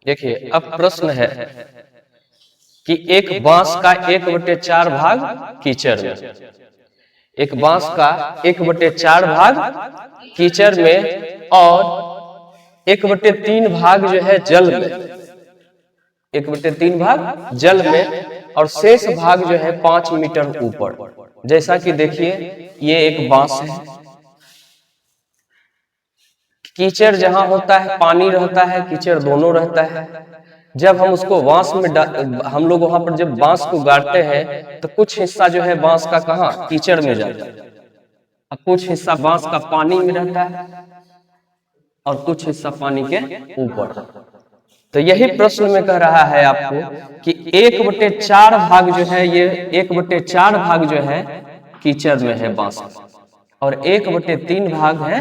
देखिए अब प्रश्न है कि एक बांस का 1/4 भाग कीचड़ में, एक बांस का 1/4 भाग कीचड़ में और 1/3 भाग जो है जल में, 1/3 भाग जल में और शेष भाग जो है 5 मीटर ऊपर। जैसा कि देखिए ये एक बांस है, कीचड़ जहां होता है पानी रहता है, कीचड़ दोनों रहता है। जब हम उसको बांस में हम लोग वहां पर जब बांस को गाड़ते हैं तो कुछ हिस्सा जो है बांस का कहाँ कीचड़ में जाता है और कुछ हिस्सा बांस का पानी में रहता है और कुछ हिस्सा पानी के ऊपर। तो यही प्रश्न में कह रहा है आपको कि 1/4 भाग जो है, ये 1/4 भाग जो है कीचड़ में है बांस का और 1/3 भाग है,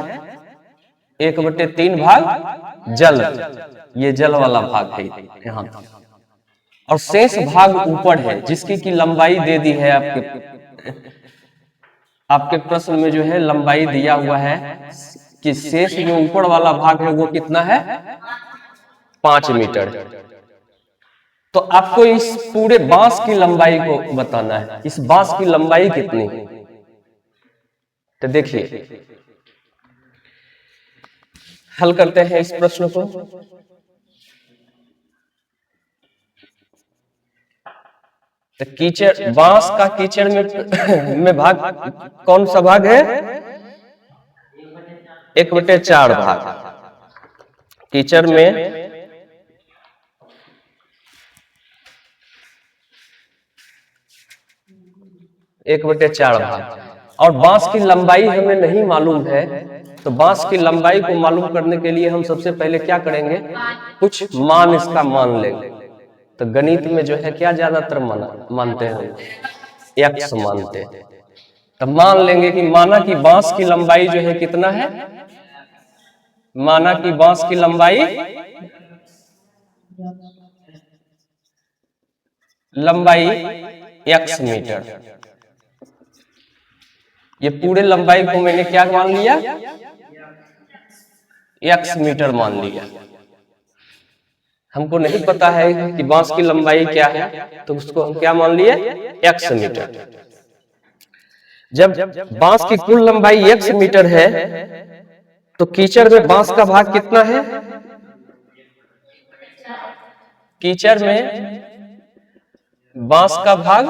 1/3 भाग जल, ये जल वाला भाग है यहाँ, और शेष भाग ऊपर है जिसकी की लंबाई दे दी है आपके प्रश्न में जो है लंबाई दिया हुआ है कि शेष जो ऊपर वाला भाग है वो कितना है 5 मीटर। तो आपको इस पूरे बांस की लंबाई को बताना है, इस बांस की लंबाई कितनी है। तो देखिए हल करते हैं इस प्रश्न को। तो कीचड़, बांस का कीचड़ में भाग कौन सा भाग है 1/4 भाग कीचड़ में, एक बटे 4 भाग, और बांस की लंबाई हमें नहीं मालूम है। तो बांस की लंबाई को मालूम करने के लिए हम सबसे पहले क्या करेंगे, कुछ मान इसका मान लेंगे। तो गणित में जो है क्या ज्यादातर मानते हैं, x मानते हैं। तो मान लेंगे कि माना कि बांस की लंबाई जो है कितना है, माना कि बांस की लंबाई x मीटर। ये पूरे लंबाई को मैंने क्या मान लिया, x मीटर मान लिया। हमको नहीं पता है कि बांस की लंबाई क्या है, तो उसको हम क्या मान लिए x मीटर। जब बांस की कुल लंबाई x मीटर है तो कीचड़ में बांस का भाग कितना है, कीचड़ में बांस का भाग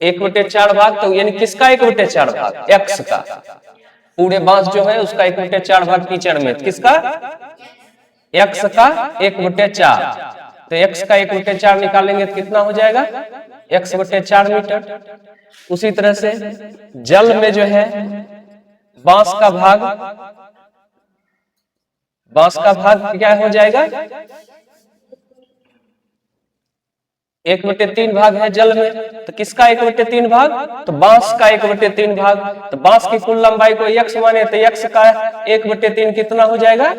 1/4 भाग, तो यानी किसका 1/4 भाग, x का। पूरे बांस जो है उसका 1/4 भाग कीचड़ में, किसका x का 1/4। तो x का 1/4 निकालेंगे तो कितना हो जाएगा x/4 मीटर। उसी तरह से जल में जो है बांस का भाग क्या हो जाएगा, 1/3 भाग है जल में। तो किसका 1/3 भाग, तो बांस का 1/3 भाग। तो बांस की कुल लंबाई को x माने तो x का 1/3 कितना हो जाएगा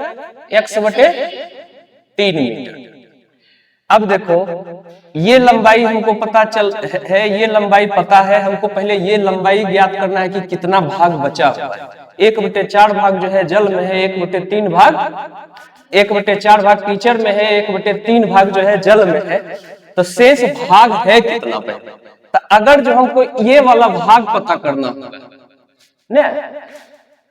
x/3 मीटर। अब देखो ये लंबाई हमको पता चल है, ये लंबाई पता है हमको, पहले ये लंबाई ज्ञात करना है कि कितना भाग बचा हुआ है। 1/4 भाग जो है जल में है, 1/3 भाग, 1/4 भाग कीचड़ में है, 1/3 भाग जो है जल में है। तो शेष भाग है कितना पे। तो अगर जो हमको ये वाला भाग पता करना होगा ना,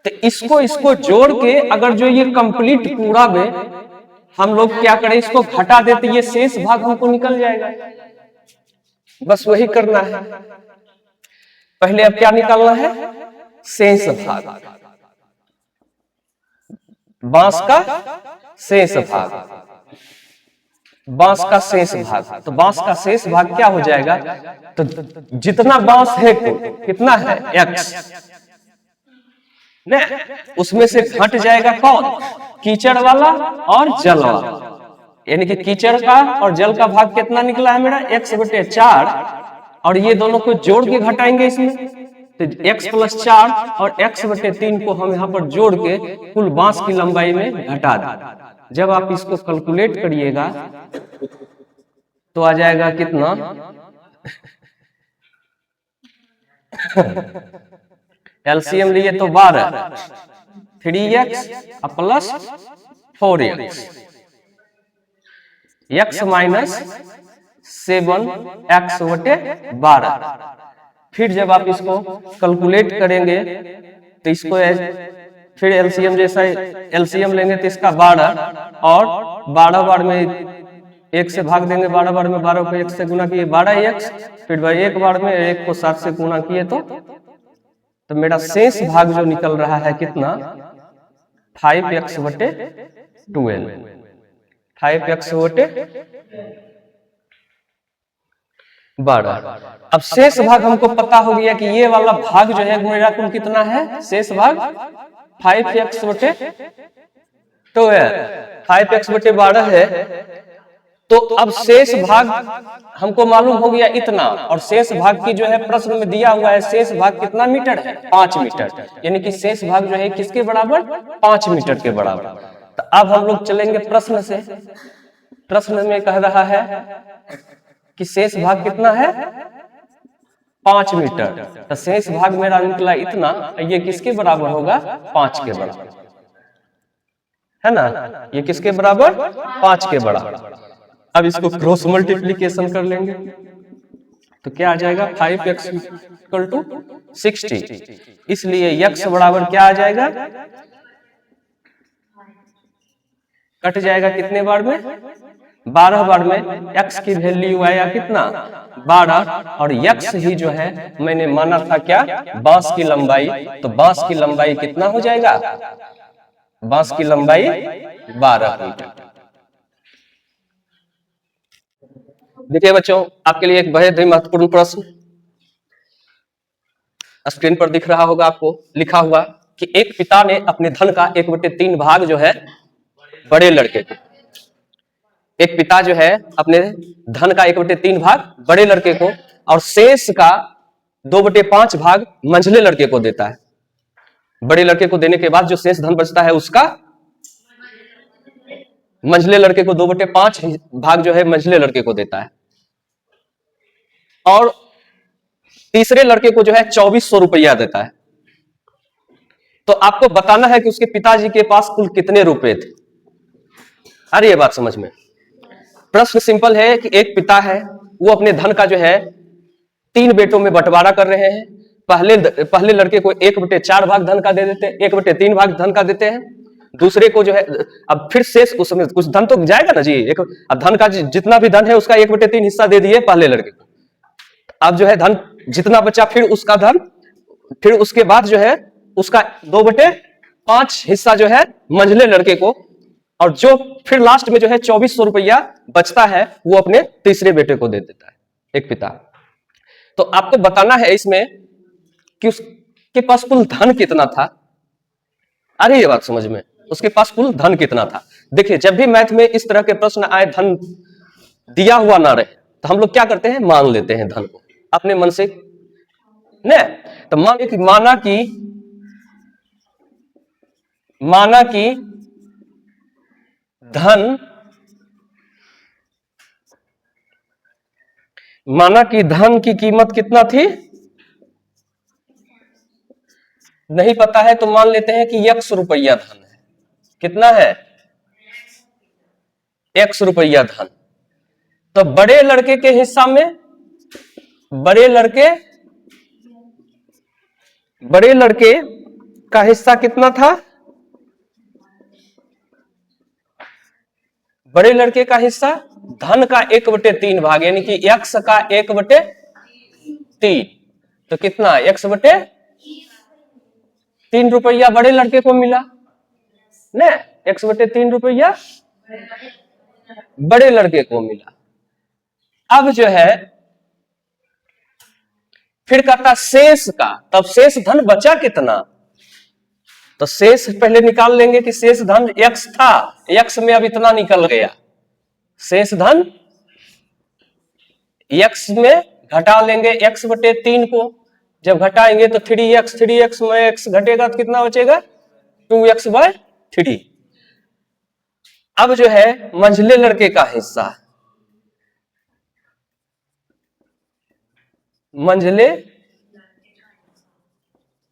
तो इसको जोड़ के अगर जो ये कंप्लीट पूरा में हम लोग क्या करें, इसको घटा देते, ये शेष भाग हमको निकल जाएगा। बस वही करना है। पहले अब क्या निकालना है, शेष भाग, बांस का शेष भाग, बांस का शेष भाग। तो बांस का शेष भाग क्या हो जाएगा, तो जितना बांस है कितना है x ने, उसमें से घट जाएगा कौन, कीचड़ वाला और जल वाला। यानी कि कीचड़ का और जल का भाग कितना निकला है मेरा x/4, और ये दोनों को जोड़ के घटाएंगे इसमें, तो x+4 और x/3 को हम यहाँ पर जोड़ के कुल बांस की लंबाई में घटा दें। जब आप इसको कैलकुलेट करिएगा तो आ जाएगा कितना एलसीएम लिए तो 12, 3x plus 4x, x minus 7x बटे 12। फिर जब आप इसको कैलकुलेट करेंगे तो इसको फिर एलसीएम जैसा एलसीएम लेंगे तो इसका 12 और 12 बार में 1 से भाग देंगे, 12 बार में 12 को 1 से गुना किए 12x, फिर भाई एक बार में 1 को 7 से गुना किए तो मेरा शेष भाग जो निकल रहा है कितना 5x बटे 12, 5x बटे 12। अब शेष भाग हमको पता हो गया कि ये वाला भाग जो है मेरा कुल कितना है, शेष भाग 5x बटे 12, 5x बटे 12 है। तो अब शेष भाग हमको मालूम हो गया इतना, और शेष भाग की जो है प्रश्न में दिया हुआ है शेष भाग कितना मीटर है, 5 मीटर, यानी कि शेष भाग जो है किसके बराबर, 5 मीटर के बराबर। तो अब हम लोग चलेंगे प्रश्न से। प्रश्न में कह रहा है कि शेष भाग कितना है, 5 मीटर। तो शेष भाग मेरा निकला इतना, ये किसके बराबर होगा, 5 के बराबर, है ना। ये किसके बराबर, 5 के बराबर। अब इसको क्रॉस मल्टीप्लीकेशन कर लेंगे तो क्या आ जाएगा, 5x = 60। इसलिए x बराबर क्या आ जाएगा, कट जाएगा कितने बार में, 12 बार में। x की वैल्यू आया कितना, 12, और x ही जो है मैंने माना था क्या, बांस की लंबाई। तो बांस की लंबाई कितना हो जाएगा, बांस की लंबाई 12 मीटर। देखिए बच्चों, आपके लिए एक बेहद ही महत्वपूर्ण प्रश्न स्क्रीन पर दिख रहा होगा आपको, लिखा हुआ कि एक पिता ने अपने धन का 1/3 भाग जो है बड़े लड़के को, एक पिता जो है अपने धन का 1/3 भाग बड़े लड़के को और शेष का 2/5 भाग मंझले लड़के को देता है। बड़े लड़के को देने के बाद जो शेष धन बचता है उसका मंझले लड़के को 2/5 भाग जो है मंझले लड़के को देता है, और तीसरे लड़के को जो है 2400 रुपया देता है। तो आपको बताना है कि उसके पिताजी के पास कुल कितने रुपए थे। अरे ये बात समझ में, प्रश्न सिंपल है कि एक पिता है, वो अपने धन का जो है 3 बेटों में बंटवारा कर रहे हैं। पहले लड़के को 1/4 भाग धन का दे देते हैं, 1/3 भाग धन का देते हैं। दूसरे को जो है अब फिर शेष उसमें कुछ धन तो जाएगा ना जी, अब धन का जितना भी धन है उसका 1/3 हिस्सा दे दिए पहले लड़के को। अब जो है धन जितना बचा फिर उसका धन, फिर उसके बाद जो है उसका 2/5 हिस्सा जो है मंझले लड़के को, और जो फिर लास्ट में जो है 2400 रुपया बचता है वो अपने तीसरे बेटे को दे देता है एक पिता। तो आपको बताना है इसमें कि उसके पास कुल धन कितना था। अरे ये बात समझ में, उसके पास कुल धन कितना था। देखिए, जब भी मैथ में इस तरह के प्रश्न आए, धन दिया हुआ ना रहे, तो हम लोग क्या करते हैं, मान लेते हैं धन को अपने मन से ने। तो माना कि धन की कीमत कितना थी, नहीं पता है तो मान लेते हैं कि x रुपया धन है। कितना है, x रुपया धन। तो बड़े लड़के के हिस्सा में, बड़े लड़के का हिस्सा कितना था, बड़े लड़के का हिस्सा धन का 1/3 भाग, यानी कि x का 1/3। तो कितना, x/3 रुपया बड़े लड़के को मिला ने, x/3 रुपया बड़े लड़के को मिला। अब जो है फिर कहता शेष का, तब शेष धन बचा कितना, तो शेष पहले निकाल लेंगे कि शेष धन x था, x में अब इतना निकल गया, शेष धन x में घटा लेंगे x/3 को। जब घटाएंगे तो 3x में x घटेगा तो कितना बचेगा, 2x/3। अब जो है मंझले लड़के का हिस्सा, मंझले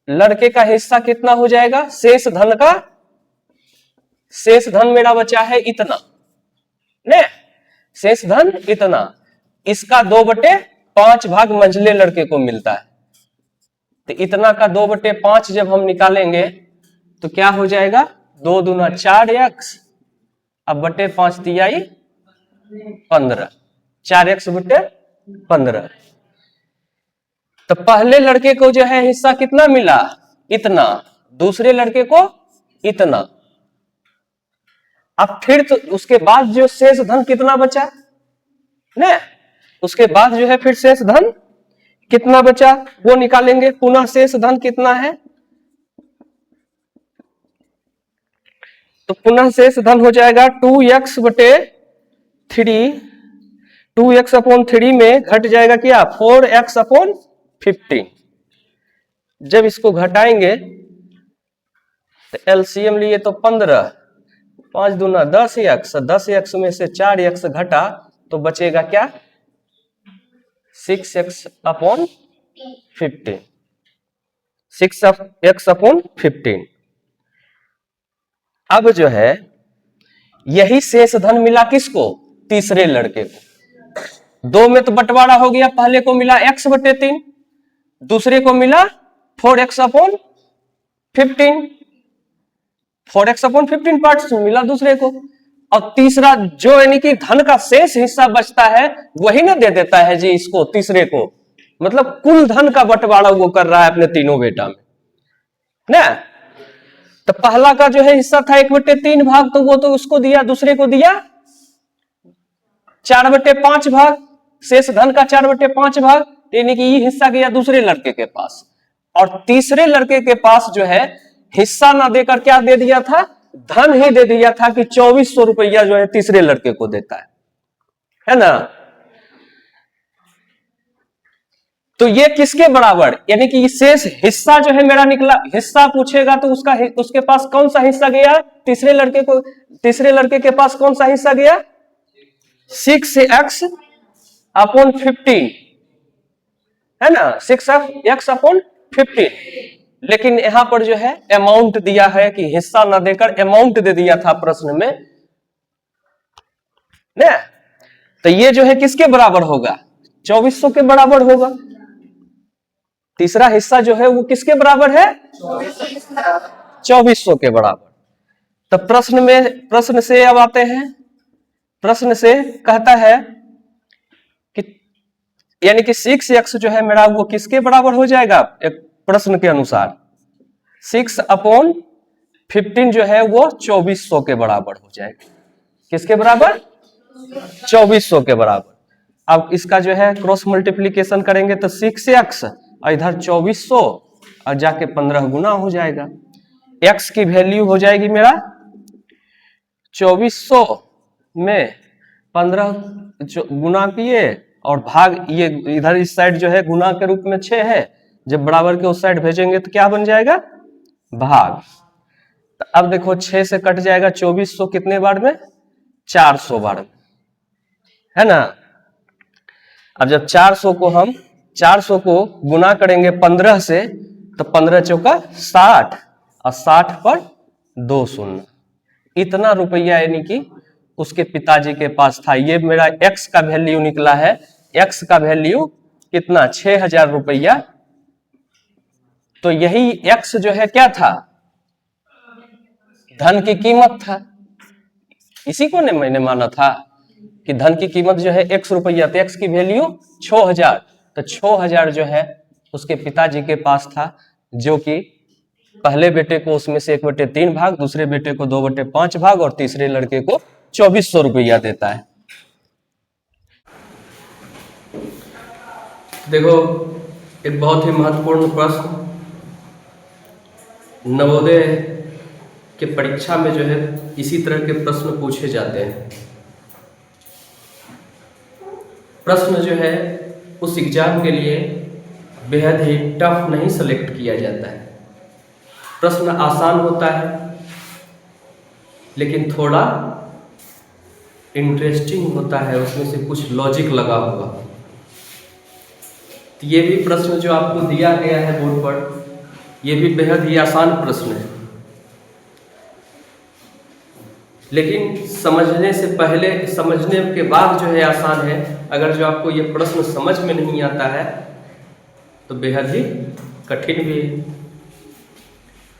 लड़के का हिस्सा कितना हो जाएगा, शेष धन का शेष धन मेरा बचा है इतना, ने शेष धन इतना, इसका 2/5 भाग मंझले लड़के को मिलता है। तो इतना का 2/5 जब हम निकालेंगे तो क्या हो जाएगा, 2 दूना 4x, अब बटे 5 तिहाई 15, 4x बटे 15। तो पहले लड़के को जो है हिस्सा कितना मिला, इतना, दूसरे लड़के को इतना। अब फिर तो उसके बाद जो शेष धन कितना बचा ने, उसके बाद जो है फिर शेष धन कितना बचा वो निकालेंगे। पुनः शेष धन कितना है, तो पुनः शेष धन हो जाएगा 2x बटे 3, 2x अपॉन 3 में घट जाएगा क्या, 4x अपॉन 15। जब इसको घटाएंगे तो एलसीएम लिए तो 15, 5 दूना 10x, 10x में से 4x घटा तो बचेगा क्या, 6x अपॉन 15, 6x अपॉन 15। अब जो है यही शेष धन मिला किसको, तीसरे लड़के को। 2 में तो बंटवारा हो गया, पहले को मिला x बटे 3, दूसरे को मिला 4x upon 15, 4x upon 15 parts मिला दूसरे को। और तीसरा जो यानी कि धन का शेष हिस्सा बचता है वही ना दे देता है जी इसको, तीसरे को। मतलब कुल धन का बंटवारा वो कर रहा है अपने तीनों बेटा में ना। तो पहला का जो है हिस्सा था 1/3 भाग, तो वो तो उसको दिया, दूसरे को दिया 4/5 भाग, शेष धन का 4/5 भाग, यानी कि ये हिस्सा गया दूसरे लड़के के पास। और तीसरे लड़के के पास जो है हिस्सा ना देकर क्या दे दिया था, धन ही दे दिया था कि 2400 रुपया जो है तीसरे लड़के को देता है ना। तो ये किसके बराबर, यानी कि शेष हिस्सा जो है मेरा निकला, हिस्सा पूछेगा तो उसके पास कौन सा हिस्सा गया, तीसरे लड़के के पास कौन सा हिस्सा गया, 6x अपॉन 15 है ना, 6x अपॉन 15। लेकिन यहां पर जो है अमाउंट दिया है कि हिस्सा ना देकर अमाउंट दे दिया था प्रश्न में ना। तो ये जो है किसके बराबर होगा, 2400 के बराबर होगा। तीसरा हिस्सा जो है वो किसके बराबर है, 2400 के बराबर। तो प्रश्न से अब आते हैं, प्रश्न से कहता है कि यानी कि 6x जो है मेरा वो किसके बराबर हो जाएगा, एक प्रश्न के अनुसार 6 अपॉन 15 जो है वो 2400 के बराबर हो जाएगा। किसके बराबर, 2400 के बराबर। अब इसका जो है क्रॉस मल्टीप्लीकेशन करेंगे तो 6x और इधर 2400 और जाके 15 गुना हो जाएगा। x की वैल्यू हो जाएगी मेरा 2400 में 15 गुना किए और भाग, ये इधर इस साइड जो है गुना के रूप में 6 है, जब बराबर के उस साइड भेजेंगे तो क्या बन जाएगा, भाग। तो अब देखो 6 से कट जाएगा 2400 कितने बार में, 400 बार में, है ना। अब जब 400 को गुना करेंगे 15 से तो 15 चौका 60 और 60 पर 2 शून्य, इतना रुपया यानी कि उसके पिताजी के पास था। ये मेरा x का वैल्यू निकला है, x का वैल्यू कितना, 6000 रुपया। तो यही x जो है क्या था, धन की कीमत था। इसी को ने मैंने माना था कि धन की कीमत जो है x रुपया, तो x की वैल्यू 6000। तो 6000 जो है उसके पिताजी के पास था, जो कि पहले बेटे को उसमें से 1/3 भाग, दूसरे बेटे को 2/5 भाग और तीसरे लड़के को 2400 रुपया देता है। देखो एक बहुत ही महत्वपूर्ण प्रश्न नवोदय के परीक्षा में जो है इसी तरह के प्रश्न पूछे जाते हैं। प्रश्न जो है उस एग्जाम के लिए बेहद ही टफ नहीं सेलेक्ट किया जाता है। प्रश्न आसान होता है लेकिन थोड़ा इंटरेस्टिंग होता है, उसमें से कुछ लॉजिक लगा हुआ। तो ये भी प्रश्न जो आपको दिया गया है बोर्ड पर, ये भी बेहद ही आसान प्रश्न है। लेकिन समझने से पहले, समझने के बाद जो है आसान है। अगर जो आपको ये प्रश्न समझ में नहीं आता है तो बेहद ही कठिन भी है।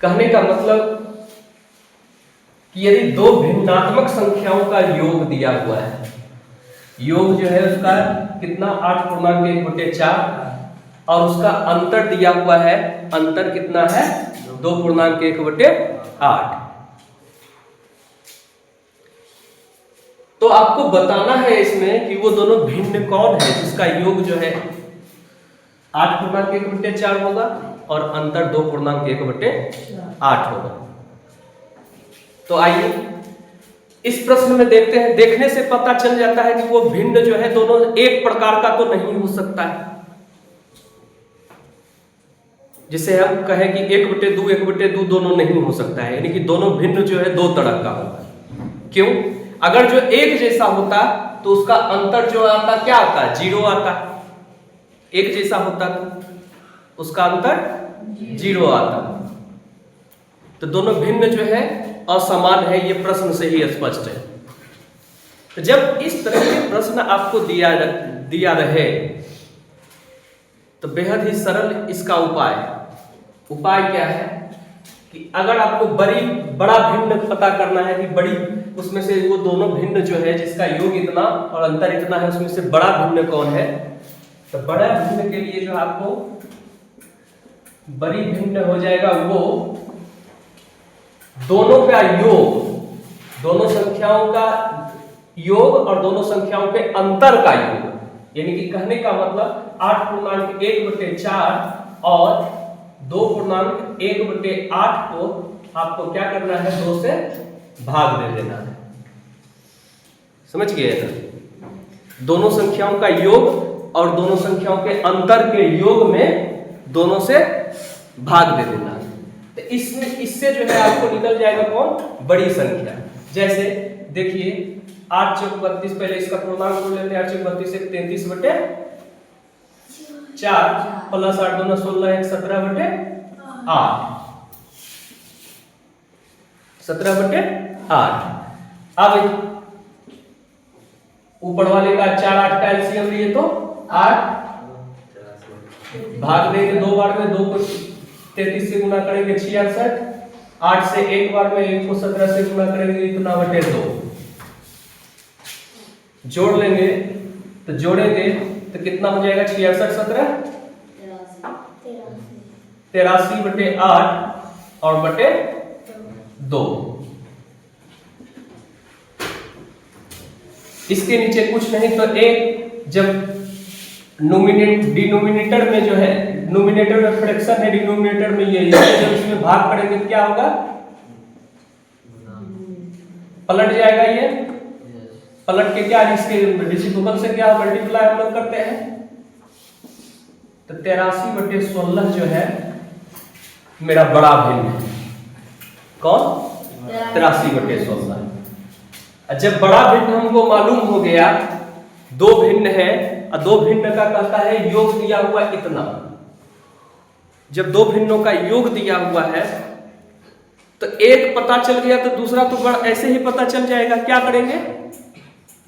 कहने का मतलब कि यदि दो भिन्नात्मक संख्याओं का योग दिया हुआ है, योग जो है उसका कितना 8.1/4, और उसका अंतर दिया हुआ है, अंतर कितना है 2.1/8। तो आपको बताना है इसमें कि वो दोनों भिन्न कौन है जिसका योग जो है 8.1/4 होगा और अंतर 2.1/8 होगा। तो आइए इस प्रश्न में देखते हैं। देखने से पता चल जाता है कि वो भिन्न जो है दोनों एक प्रकार का तो नहीं हो सकता है, जिसे हम कहें कि 1/2 1/2 दोनों नहीं हो सकता है, यानी कि दोनों भिन्न जो है दो तरह का होगा। क्यों? अगर जो एक जैसा होता तो उसका अंतर जो आता क्या आता, 0 आता। एक जैसा होता तो उसका अंतर 0 आता। तो दोनों भिन्न जो है असमान है, ये प्रश्न से ही स्पष्ट है। तो जब इस तरह के प्रश्न आपको दिया रहे तो बेहद ही सरल इसका उपाय क्या है कि अगर आपको बड़ा भिन्न पता करना है कि बड़ी, उसमें से वो दोनों भिन्न जो है जिसका योग इतना और अंतर इतना है, उसमें से बड़ा भिन्न कौन है, तो बड़ा भिन्न के लिए जो आपको बड़ी भिन्न हो जाएगा वो दोनों का योग, दोनों संख्याओं का योग और दोनों संख्याओं के अंतर का योग। यानी कि कहने का मतलब 8.1/4 और 2.1/8 को आपको क्या करना है, 2 से भाग दे देना है। समझ गए ना? दोनों संख्याओं का योग और दोनों संख्याओं के अंतर के योग में दोनों से भाग दे देना है। तो इससे जो है आपको निकल जाएगा कौन, बड़ी संख्या। जैसे देखिए 8 चौक 32, पहले इसका पूर्णांक बोल लेते हैं। 8 चौक 32 1 33/4 प्लस 8 2 16 1 17/8 17/8। अब ऊपर वाले का 4 8 का एलसीएम लिए तो 8 भाग देंगे 2 बार में, 2 को 33 से गुना करेंगे 66, 8 से एक बार में 1 को 17 से गुना करेंगे इतना बटे 2। जोड़ लेंगे तो जोड़ेंगे तो कितना हो जाएगा, 66 17 83/8 और बटे 2। इसके नीचे कुछ नहीं तो एक, जब डिनोमिनेटर में जो है, नोमिनेटर में फ्रैक्शन है, डिनोमिनेटर में ये जब इसमें भाग करेंगे तो क्या होगा, पलट जाएगा। ये पलट के क्या, इसके रेसिप्रोकल से क्या मल्टीप्लाई हम लोग करते हैं, तो 83/16 जो है मेरा बड़ा भिन्न है। कौन, 83/16। जब बड़ा भिन्न हमको मालूम हो गया, दो भिन्न है और दो भिन्न का कहता है योग दिया हुआ इतना। जब दो भिन्नों का योग दिया हुआ है तो एक पता चल गया तो दूसरा तो बड़ा ऐसे ही पता चल जाएगा। क्या करेंगे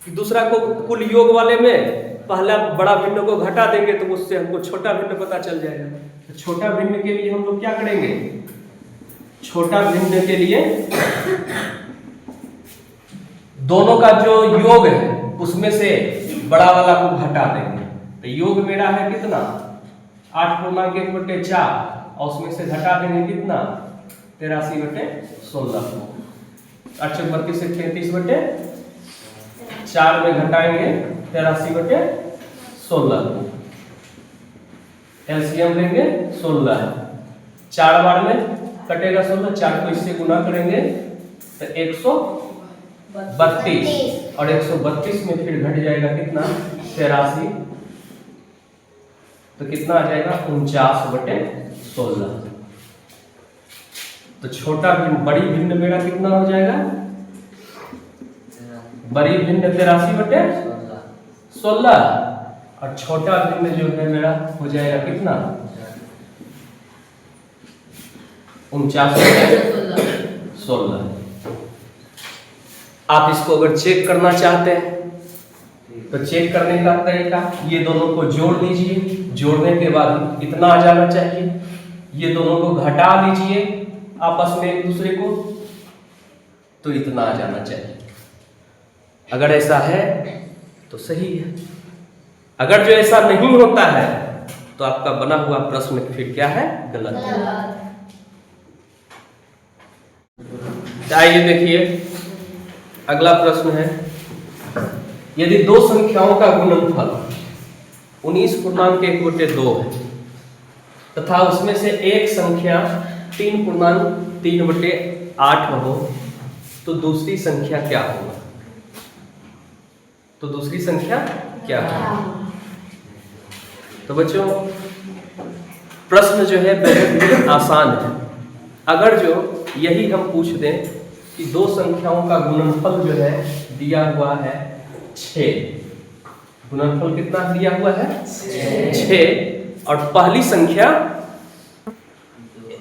कि दूसरा को कुल योग वाले में पहला बड़ा भिन्न को घटा देंगे तो उससे हमको छोटा भिन्न पता चल जाएगा। तो छोटा भिन्न के लिए हम लोग क्या करेंगे, छोटा भिन्न के लिए दोनों का जो योग है उसमें से बड़ा वाला को घटा देंगे। तो योग मेरा है कितना, 8.1/4 और उसमें से घटा देंगे कितना, 83/16 को। 8 चौक 32 से 33/4 में घटाएंगे 83/16 को। एलसीएम लेंगे 16, 4 बार में कटेगा 16, 4 को इससे गुना करेंगे तो 132 और 132 में फिर घट जाएगा कितना, 83, तो कितना आ जाएगा 49/16। तो छोटा भिन्न, बड़ी भिन्न मेरा कितना हो जाएगा, बड़ी भिन्न 83/16 और छोटा भिन्न जो है मेरा हो जाएगा कितना, 49/16। आप इसको अगर चेक करना चाहते हैं तो चेक करने का तरीका, ये दोनों को जोड़ लीजिए, जोड़ने के बाद इतना आ जाना चाहिए, ये दोनों को घटा लीजिए आपस में एक दूसरे को, तो इतना आ जाना चाहिए। अगर ऐसा है तो सही है, अगर जो ऐसा नहीं होता है तो आपका बना हुआ प्रश्न फिर क्या है, गलत है। आइए देखिए अगला प्रश्न है, यदि दो संख्याओं का गुणनफल 19.1/2 है तथा उसमें से एक संख्या 3.3/8 हो, तो दूसरी संख्या क्या होगा? तो दूसरी संख्या क्या होगा? तो बच्चों प्रश्न जो है बेहद ही आसान है। अगर जो यही हम पूछ दें कि दो संख्याओं का गुणनफल जो है दिया हुआ है 6, गुणनफल कितना दिया हुआ है 6, और पहली संख्या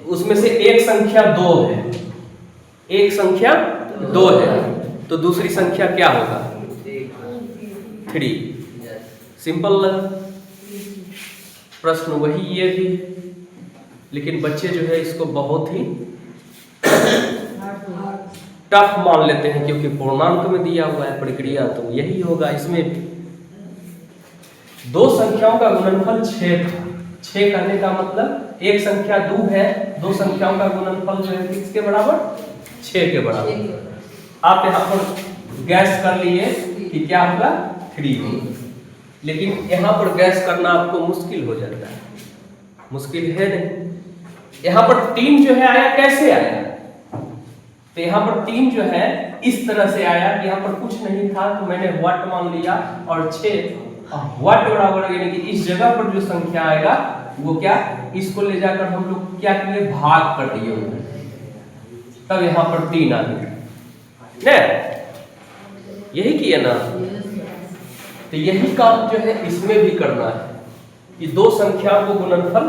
उसमें से एक संख्या 2 है, एक संख्या 2 है, तो दूसरी संख्या क्या होगा? 3। सिंपल प्रश्न वही ये भी, लेकिन बच्चे जो है इसको बहुत ही टफ मान लेते हैं, क्योंकि पूर्णांक में दिया हुआ है प्रक्रिया, तो यही होगा इसमें भी। दो संख्याओं का गुणनफल 6 था। 6 कहने का मतलब एक संख्या 2 है, दो संख्याओं का गुणनफल जो है किसके बराबर? 6 के बराबर। आप यहाँ पर गैस कर लिए कि क्या होगा? 3 होगा, लेकिन यहाँ पर गैस करना आपको मुश्किल हो जाता है, मुश्किल है नहीं। यहाँ पर 3 जो है आया, कैसे आया? तो यहाँ पर 3 जो है इस तरह से आया कि यहाँ पर कुछ नहीं था तो मैंने व्हाट मान लिया, और 6 व्हाट बराबर, यानी कि इस जगह पर जो संख्या आएगा वो क्या, इसको ले जाकर हम लोग क्या किए, भाग कर दिए, तब यहाँ पर 3 आ गया, यही किया ना। तो यही काम जो है इसमें भी करना है कि दो संख्या को गुणनफल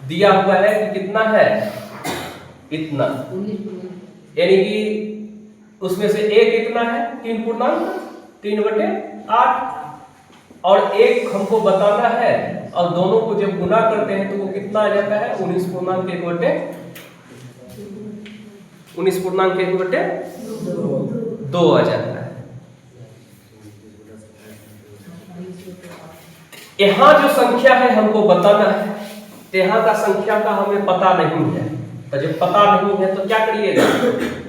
दिया हुआ है कि कितना है, इतना, यानी कि उसमें से एक इतना है 3.3/8, और एक हमको बताना है, और दोनों को जब गुना करते हैं तो वो कितना आ जाता है? 19.1/2 आ जाता है। यहाँ जो संख्या है हमको बताना है, तो यहाँ का संख्या का हमें पता नहीं है, तो जब पता नहीं है तो क्या करिएगा,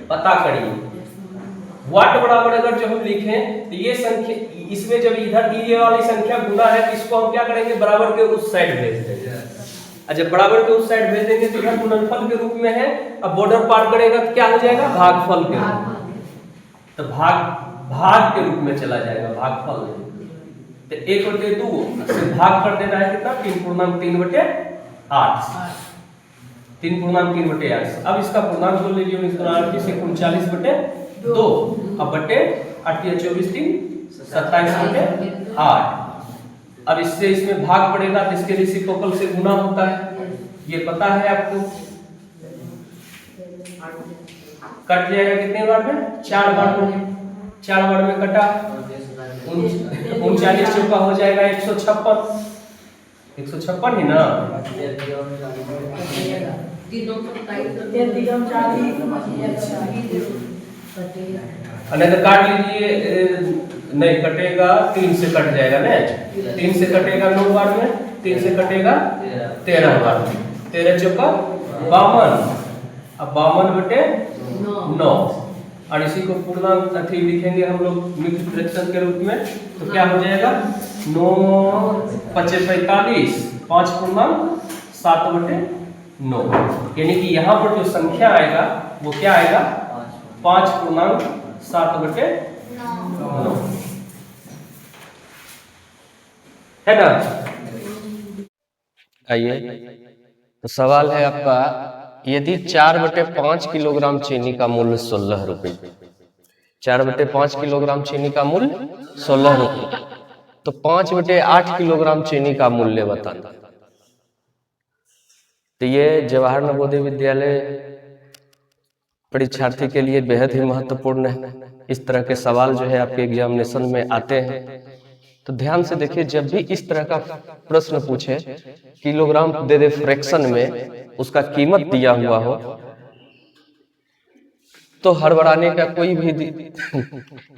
पता करिए। व्हाट बराबर अगर जो हम लिखें तो ये संख्या, इसमें जब इधर ये वाली संख्या गुना है तो इसको हम क्या करेंगे, बराबर के उस साइड भेज देंगे, और जब बराबर के उस साइड भेज देंगे तो इधर गुणनफल के रूप में है, अब बॉर्डर पार करेगा तो क्या हो जाएगा, भागफल के रूप में, तो भाग के रूप में चला जाएगा, भागफल में। तो 1/2 से भाग कर देना है कितना, 3.3/8, 3.3/8। अब इसका पूर्णांक ले लीजिए, 39/2, अब बटे 8 या 24 3 27/8। अब इससे इसमें भाग पड़ेगा तो इसके रेसिप्रोकल से गुना होता है, ये पता है आपको। कट जाएगा कितने बार में, 4 बार में, 4 बार में कटा, 39 चौका हो जाएगा 156, 156 ही ना, नहीं तो काट लीजिए, नहीं कटेगा 3 से कट जाएगा ना, 3 से कटेगा 9 बार में, 3 से कटेगा 13 बार में, 13 चौका 52, अब 52/9, और इसी को पूर्णांक अथी लिखेंगे हम लोग मिक्स्ड फ्रैक्शन के रूप में, तो क्या हो जाएगा 9 × 45, 5.7/9, यानी कि यहाँ पर जो संख्या आएगा वो क्या आएगा, 5.7/9 है ना। आइए तो सवाल है आपका, यदि 4/5 किलोग्राम चीनी का मूल्य 16 रुपए, 4/5 किलोग्राम चीनी का मूल्य 16 रुपए, तो 5/8 किलोग्राम चीनी का मूल्य बताना। तो ये जवाहर नवोदय विद्यालय परीक्षार्थी के लिए बेहद ही महत्वपूर्ण है। इस तरह के सवाल जो है आपके एग्जामिनेशन में आते हैं, तो ध्यान से देखिए। जब भी इस तरह का प्रश्न पूछे, किलोग्राम दे दे फ्रैक्शन में उसका कीमत दिया हुआ हो, तो हड़बड़ाने का कोई भी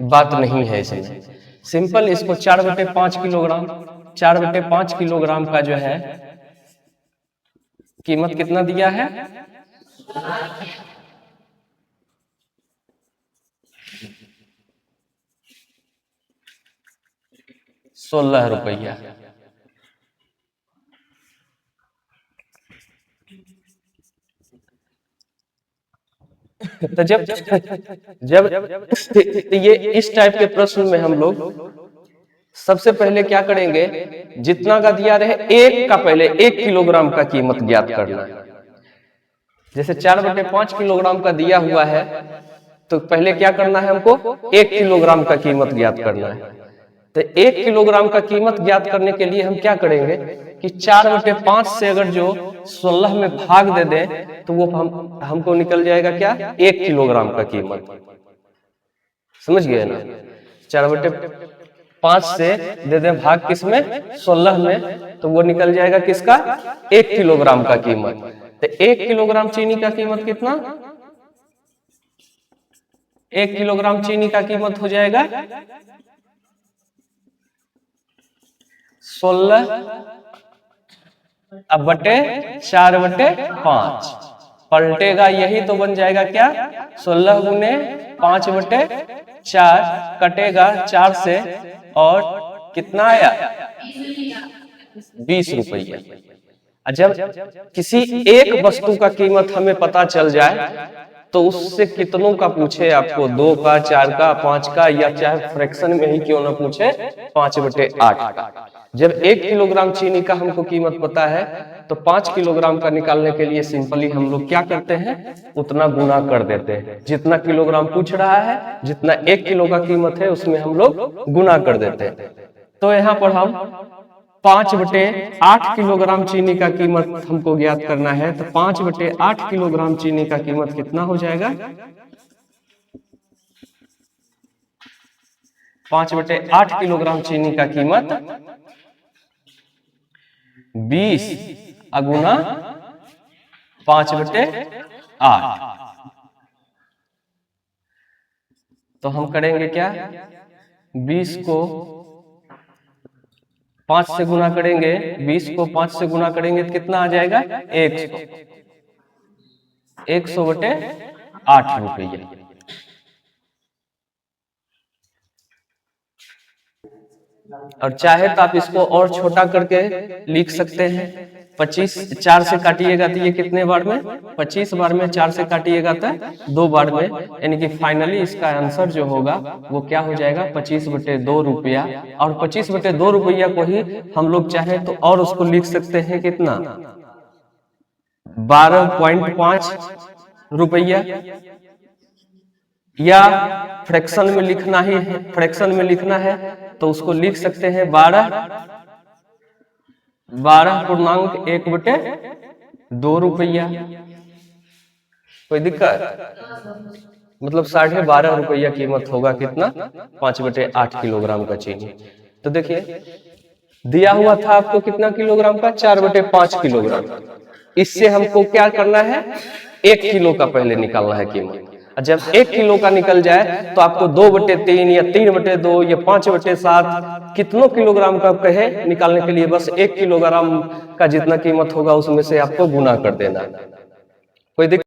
बात नहीं है इसमें। सिंपल इसको 4/5 किलोग्राम, 4/5 किलोग्राम का जो है कीमत कितना दिया है, 16 रुपया। तो जब ये इस टाइप के प्रश्न में हम लोग सबसे पहले क्या करेंगे, जितना का दिया रहे एक का पहले 1 किलोग्राम का कीमत ज्ञात करना है। जैसे 4/5 किलोग्राम का दिया हुआ है, तो पहले क्या करना है हमको, 1 किलोग्राम का कीमत ज्ञात करना है। तो 1 किलोग्राम का कीमत ज्ञात करने के लिए हम क्या करेंगे कि 4/5 से अगर जो 16 में भाग दे दें, तो वो हमको निकल जाएगा क्या, 1 किलोग्राम का कीमत। समझ गए ना? 4/5 से दे दें भाग किसमें, 16 में, तो वो निकल जाएगा किसका, 1 किलोग्राम का कीमत। तो 1 किलोग्राम चीनी का कीमत कितना, 1 किलोग्राम चीनी का कीमत हो जाएगा 16 अब बटे 4/5, पलटेगा यही तो बन जाएगा क्या, 16 गुने 5/4, कटेगा 4 से, और कितना आया, 20 रुपया। जब किसी एक वस्तु का कीमत हमें पता चल जाए, तो उससे कितनों का पूछे आपको, 2 का, 4 का, 5 का, या चाहे फ्रैक्शन में ही क्यों ना पूछे, 5/8 का। जब 1 किलोग्राम चीनी का हमको कीमत पता है, तो 5 किलोग्राम का निकालने के लिए सिंपली हम लोग क्या करते हैं, उतना गुना कर देते हैं। जितना किलोग्राम पूछ रहा है, जितना 1 किलो का कीमत है, उसमें हम लोग गुना कर देते हैं। तो यहाँ पर हम 5/8 किलोग्राम चीनी का कीमत हमको ज्ञात करना है। तो 5/8 किलोग्राम चीनी का कीमत कितना हो जाएगा, 5/8 किलोग्राम चीनी का कीमत 20 अगुना 5/8। तो हम करेंगे क्या, 20 को 5 से गुना करेंगे, 20 को 5 से गुना करेंगे तो कितना आ जाएगा, 100, 100/8 रुपया। और चाहे तो आप इसको और छोटा करके लिख सकते हैं। 25 4 से काटिएगा तो ये कितने बार में, 25 बार में, 4 से काटिएगा तो 2 बार में, यानी कि फाइनली इसका आंसर जो होगा वो क्या हो जाएगा, 25/2 रुपया। और 25/2 रुपया को ही हम लोग चाहे तो और उसको लिख सकते हैं कितना, 12.5 रुपया, या फ्रैक्शन में लिखना ही है, फ्रैक्शन में लिखना है तो उसको लिख सकते हैं 12.1/2 रुपया। कोई दिक्कत, मतलब 12.5 रुपया कीमत होगा कितना, 5/8 किलोग्राम का चीनी। तो देखिए दिया हुआ था आपको कितना किलोग्राम का, 4/5 किलोग्राम। इससे हमको क्या करना है, 1 किलो का पहले निकालना है कीमत। जब 1 किलो का निकल जाए तो आपको 2/3 या 3/2 या 5/7 कितनों किलोग्राम का कहे निकालने के लिए बस 1 किलोग्राम का जितना कीमत होगा उसमें से आपको गुना कर देना। कोई दिक्कत